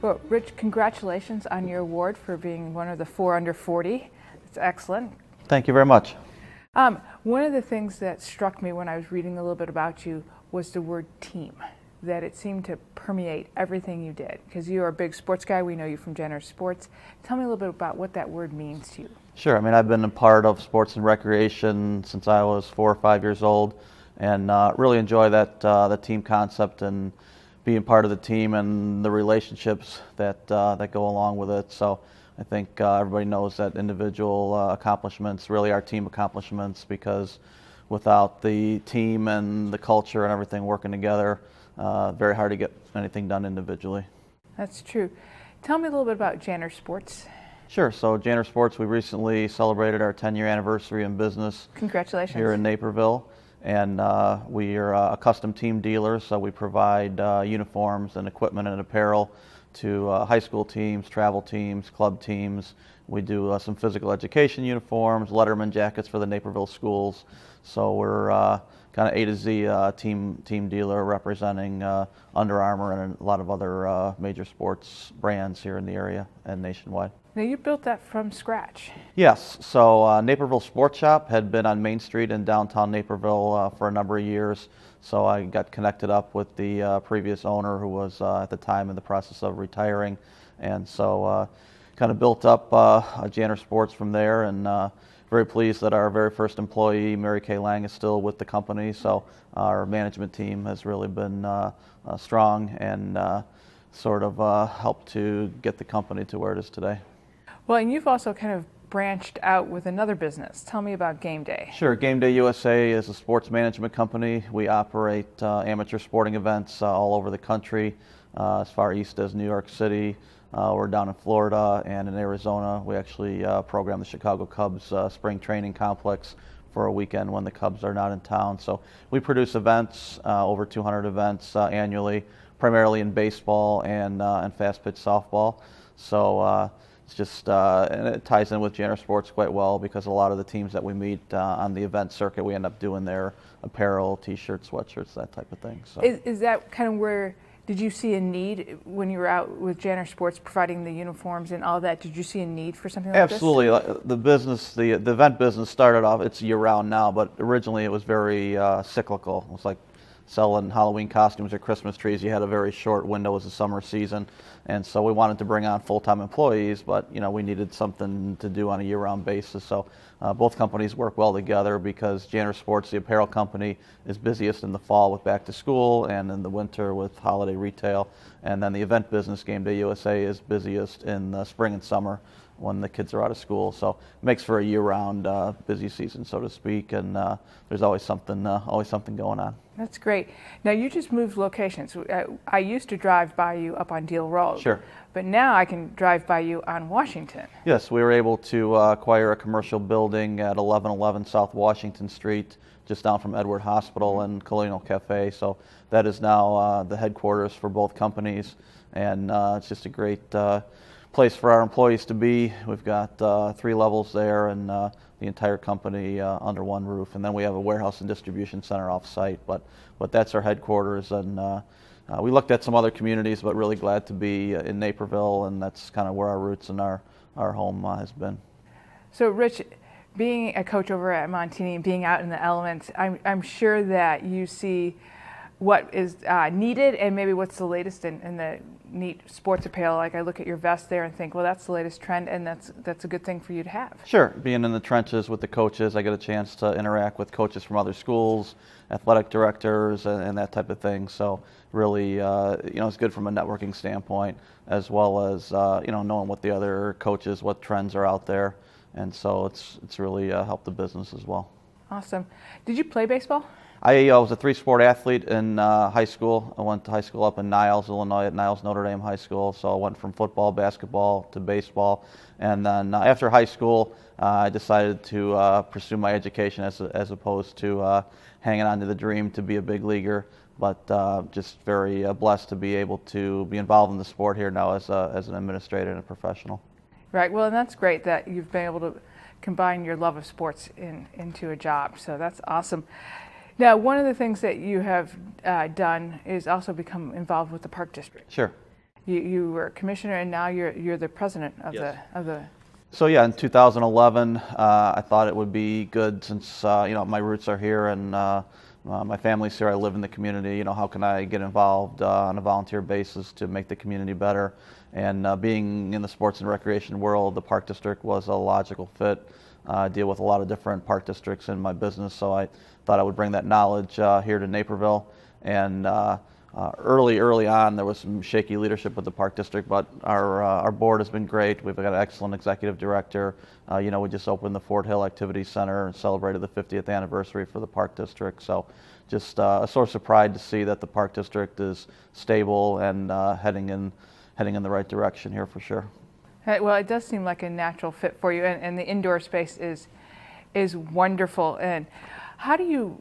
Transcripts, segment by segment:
Well, Rich, congratulations on your award for being one of the 4 under 40. It's excellent. Thank you very much. One of the things that struck me when I was reading a little bit about you was the word team, that it seemed to permeate everything you did. Because you're a big sports guy, we know you from Janor Sports. Tell me a little bit about what that word means to you. Sure. I mean, I've been a part of sports and recreation since I was 4 or 5 years old, and really enjoy that the team concept and being part of the team and the relationships that go along with it. So I think everybody knows that individual accomplishments really are team accomplishments, because without the team and the culture and everything working together, very hard to get anything done individually. That's true. Tell me a little bit about Janor Sports. Sure. So Janor Sports, we recently celebrated our 10-year anniversary in business. Congratulations. Here in Naperville. And we are a custom team dealer, so we provide uniforms and equipment and apparel to high school teams, travel teams, club teams. We do some physical education uniforms, Letterman jackets for the Naperville schools. So we're kind of A to Z team dealer representing Under Armour and a lot of other major sports brands here in the area and nationwide. Now, you built that from scratch. Yes. So Naperville Sports Shop had been on Main Street in downtown Naperville for a number of years. So I got connected up with the previous owner, who was at the time in the process of retiring. And so kind of built up Janor Sports from there, and very pleased that our very first employee, Mary Kay Lang, is still with the company. So our management team has really been strong and sort of helped to get the company to where it is today. Well, and you've also kind of branched out with another business. Tell me about Game Day. Sure. Game Day USA is a sports management company. We operate amateur sporting events all over the country, as far east as New York City. We're down in Florida and in Arizona. We actually program the Chicago Cubs spring training complex for a weekend when the Cubs are not in town. So we produce events, over 200 events annually, primarily in baseball and fast pitch softball. So it's just, and it ties in with Janor Sports quite well, because a lot of the teams that we meet on the event circuit, we end up doing their apparel, t-shirts, sweatshirts, that type of thing. So is that kind of where, did you see a need when you were out with Janor Sports providing the uniforms and all that? Did you see a need for something like Absolutely. this? The business, the event business started off, it's year-round now, but originally it was very cyclical. It was like selling Halloween costumes or Christmas trees. You had a very short window as the summer season, and so we wanted to bring on full-time employees, but we needed something to do on a year-round basis. So both companies work well together, because Janor Sports, the apparel company, is busiest in the fall with back to school, and in the winter with holiday retail, and then the event business, Game Day USA, is busiest in the spring and summer when the kids are out of school. So it makes for a year-round busy season, so to speak, and there's always something going on. That's great. Now, you just moved locations. I used to drive by you up on Deal Road. Sure. But now I can drive by you on Washington. Yes, we were able to acquire a commercial building at 1111 South Washington Street, just down from Edward Hospital and Colonial Cafe. So that is now the headquarters for both companies, and it's just a great place for our employees to be. We've got 3 levels there, and the entire company under one roof, and then we have a warehouse and distribution center off-site. But that's our headquarters, and we looked at some other communities, but really glad to be in Naperville, and that's kind of where our roots and our home has been. So, Rich, being a coach over at Montini and being out in the elements, I'm sure that you see what is needed and maybe what's the latest in the neat sports apparel. Like, I look at your vest there and think, well, that's the latest trend, and that's a good thing for you to have. Sure. Being in the trenches with the coaches, I get a chance to interact with coaches from other schools, athletic directors, and that type of thing. So really, it's good from a networking standpoint, as well as knowing what the other coaches, what trends are out there, and so it's really helped the business as well. Awesome. Did you play baseball? I was a 3-sport athlete in high school. I went to high school up in Niles, Illinois, at Niles Notre Dame High School. So I went from football, basketball to baseball. And then after high school, I decided to pursue my education as opposed to hanging on to the dream to be a big leaguer. But just very blessed to be able to be involved in the sport here now as an administrator and a professional. Right. Well, and that's great that you've been able to combine your love of sports into a job. So that's awesome. Now, one of the things that you have done is also become involved with the Park District. Sure. You were a commissioner, and now you're the president of Yes. the. So yeah, in 2011, I thought it would be good since my roots are here and my family's here. I live in the community. How can I get involved on a volunteer basis to make the community better? And being in the sports and recreation world, the Park District was a logical fit. I deal with a lot of different park districts in my business, so I thought I would bring that knowledge here to Naperville. And early on, there was some shaky leadership with the Park District, but our board has been great. We've got an excellent executive director. We just opened the Fort Hill Activity Center and celebrated the 50th anniversary for the Park District. So just a source of pride to see that the Park District is stable and heading in the right direction here for sure. Well, it does seem like a natural fit for you, and the indoor space is wonderful. And how do you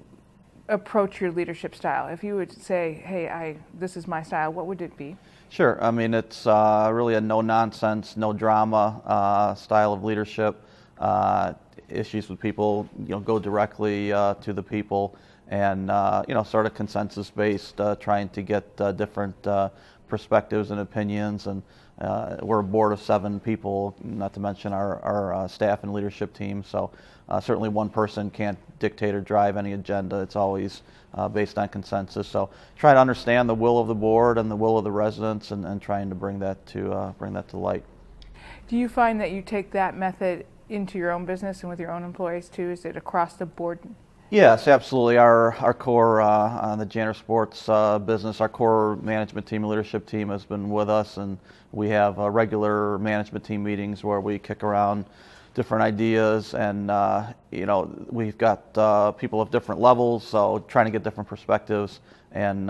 approach your leadership style? If you would say, hey, this is my style, what would it be? Sure. I mean, it's really a no-nonsense, no drama style of leadership. Issues with people, go directly to the people, and sort of consensus-based, trying to get different perspectives and opinions. And we're a board of 7 people, not to mention our staff and leadership team. So certainly one person can't dictate or drive any agenda. It's always based on consensus. So try to understand the will of the board and the will of the residents, and trying to bring that to light. Do you find that you take that method into your own business and with your own employees too? Is it across the board? Yes, absolutely. Our core on the Janor Sports business, our core management team and leadership team has been with us, and we have regular management team meetings where we kick around different ideas, and we've got people of different levels, so trying to get different perspectives and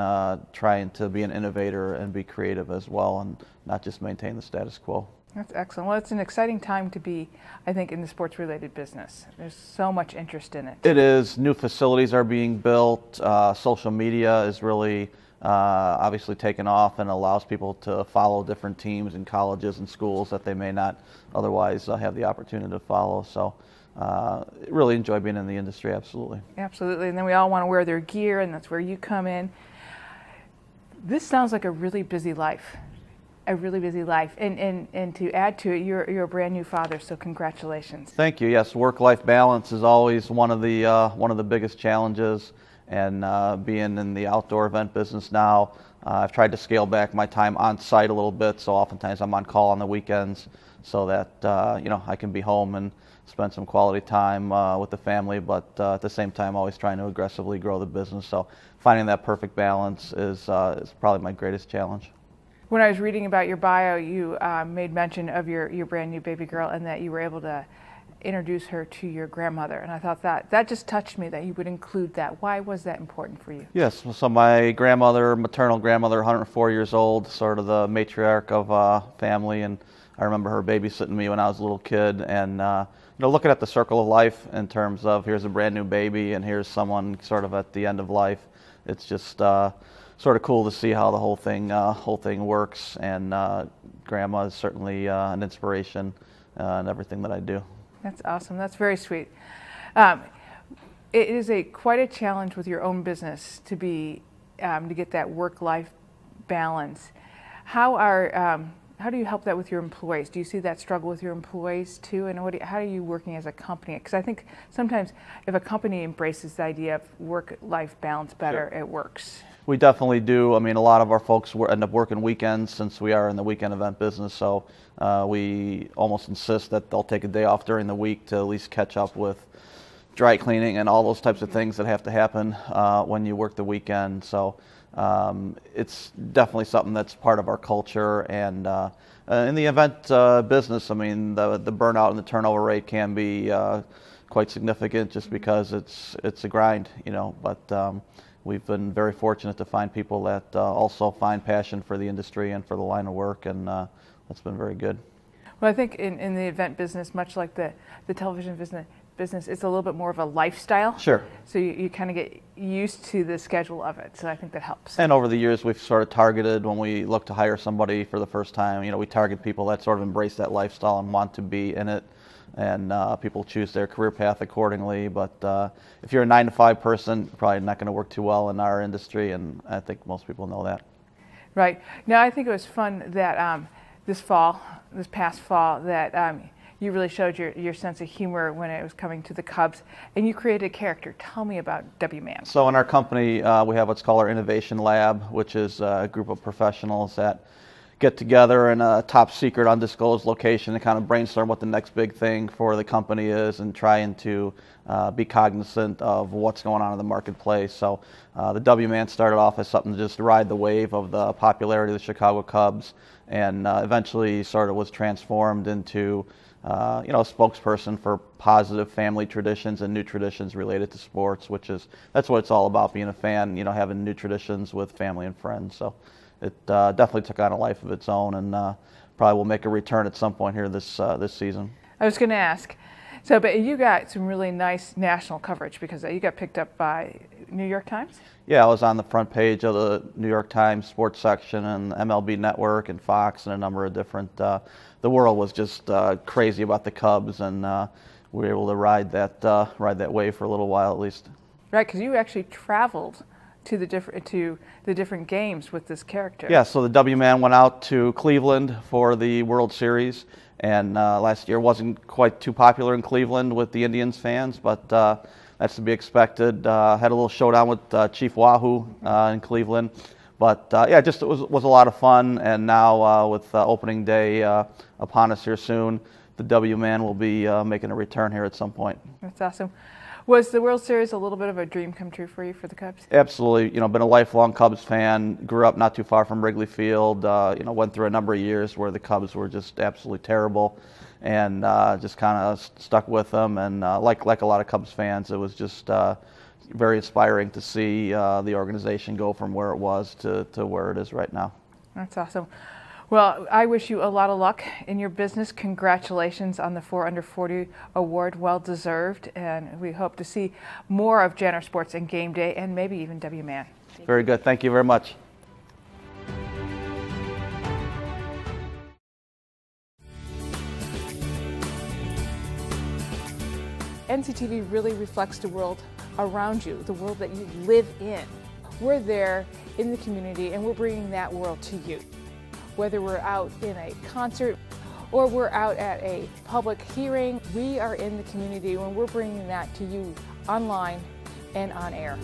trying to be an innovator and be creative as well, and not just maintain the status quo. That's excellent. Well, it's an exciting time to be, I think, in the sports-related business. There's so much interest in it. It is. New facilities are being built. Social media is really obviously taken off and allows people to follow different teams and colleges and schools that they may not otherwise have the opportunity to follow. So really enjoy being in the industry, absolutely. Absolutely. And then we all want to wear their gear, and that's where you come in. This sounds like a really busy life. And to add to it, you're a brand new father, so congratulations. Thank you. Yes, work-life balance is always one of the biggest challenges, and being in the outdoor event business now, I've tried to scale back my time on site a little bit. So oftentimes I'm on call on the weekends, so that I can be home and spend some quality time with the family, but at the same time always trying to aggressively grow the business. So finding that perfect balance is probably my greatest challenge. When I was reading about your bio, you made mention of your brand new baby girl, and that you were able to introduce her to your grandmother. And I thought that just touched me that you would include that. Why was that important for you? Yes, so my grandmother, maternal grandmother, 104 years old, sort of the matriarch of family, and I remember her babysitting me when I was a little kid, and looking at the circle of life in terms of here's a brand new baby and here's someone sort of at the end of life. It's just sort of cool to see how the whole thing works, and Grandma is certainly an inspiration in everything that I do. That's awesome. That's very sweet. It is quite a challenge with your own business to get that work-life balance. How do you help that with your employees? Do you see that struggle with your employees too? And how are you working as a company? Because I think sometimes if a company embraces the idea of work-life balance better, Sure. It works. We definitely do. I mean, a lot of our folks end up working weekends since we are in the weekend event business, so we almost insist that they'll take a day off during the week to at least catch up with dry cleaning and all those types of things that have to happen when you work the weekend. So it's definitely something that's part of our culture. And in the event business, I mean, the burnout and the turnover rate can be quite significant just because it's a grind, but we've been very fortunate to find people that also find passion for the industry and for the line of work, and that's been very good. Well, I think in the event business, much like the television business, it's a little bit more of a lifestyle. Sure. So you kind of get used to the schedule of it. So I think that helps. And over the years, we've sort of targeted, when we look to hire somebody for the first time, we target people that sort of embrace that lifestyle and want to be in it. And people choose their career path accordingly. But if you're a 9-to-5 person, you're probably not going to work too well in our industry, and I think most people know that. Right. Now, I think it was fun that this past fall, that you really showed your sense of humor when it was coming to the Cubs, and you created a character. Tell me about W-Man. So in our company, we have what's called our Innovation Lab, which is a group of professionals that get together in a top secret undisclosed location to kind of brainstorm what the next big thing for the company is and trying to be cognizant of what's going on in the marketplace. So the W-Man started off as something to just ride the wave of the popularity of the Chicago Cubs, and eventually sort of was transformed into a spokesperson for positive family traditions and new traditions related to sports, that's what it's all about, being a fan, having new traditions with family and friends. So it definitely took on a life of its own, and probably will make a return at some point here this season. I was going to ask, but you got some really nice national coverage because you got picked up by New York Times? Yeah, I was on the front page of the New York Times sports section and MLB Network and Fox and a number of different. The world was just crazy about the Cubs, and we were able to ride that wave for a little while at least. Right, because you actually traveled to the different games with this character. Yeah, so the W-Man went out to Cleveland for the World Series, and last year wasn't quite too popular in Cleveland with the Indians fans, but that's to be expected. Had a little showdown with Chief Wahoo in Cleveland, but it was a lot of fun. And now with opening day upon us here soon, the W-Man will be making a return here at some point. That's awesome. Was the World Series a little bit of a dream come true for you for the Cubs? Absolutely. Been a lifelong Cubs fan. Grew up not too far from Wrigley Field. Went through a number of years where the Cubs were just absolutely terrible, and just kind of stuck with them. And like a lot of Cubs fans, it was just very inspiring to see the organization go from where it was to where it is right now. That's awesome. Well, I wish you a lot of luck in your business. Congratulations on the 4 Under 40 award, well deserved, and we hope to see more of Janor Sports and Game Day, and maybe even W-Man. Very good. Thank you very much. NCTV really reflects the world around you, the world that you live in. We're there in the community, and we're bringing that world to you. Whether we're out in a concert or we're out at a public hearing, we are in the community when we're bringing that to you online and on air.